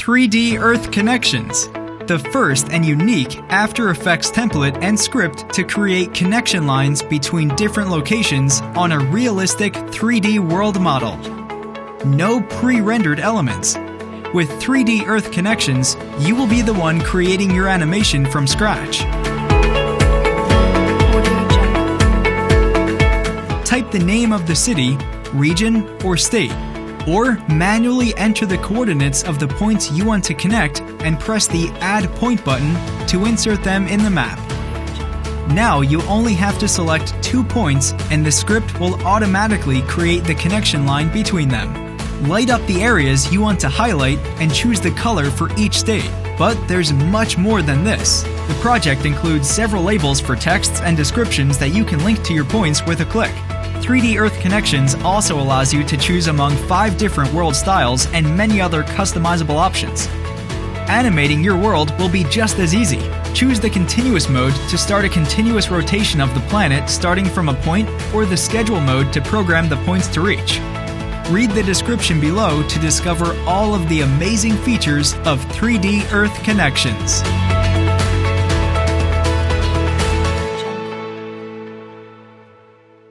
3D Earth Connections, the first and unique After Effects template and script to create connection lines between different locations on a realistic 3D world model. No pre-rendered elements. With 3D Earth Connections, you will be the one creating your animation from scratch. Type the name of the city, region, or state, or manually enter the coordinates of the points you want to connect and press the Add Point button to insert them in the map. Now you only have to select 2 points and the script will automatically create the connection line between them. Light up the areas you want to highlight and choose the color for each state. But there's much more than this. The project includes several labels for texts and descriptions that you can link to your points with a click. 3D Earth Connections also allows you to choose among 5 different world styles and many other customizable options. Animating your world will be just as easy. Choose the continuous mode to start a continuous rotation of the planet starting from a point, or the schedule mode to program the points to reach. Read the description below to discover all of the amazing features of 3D Earth Connections.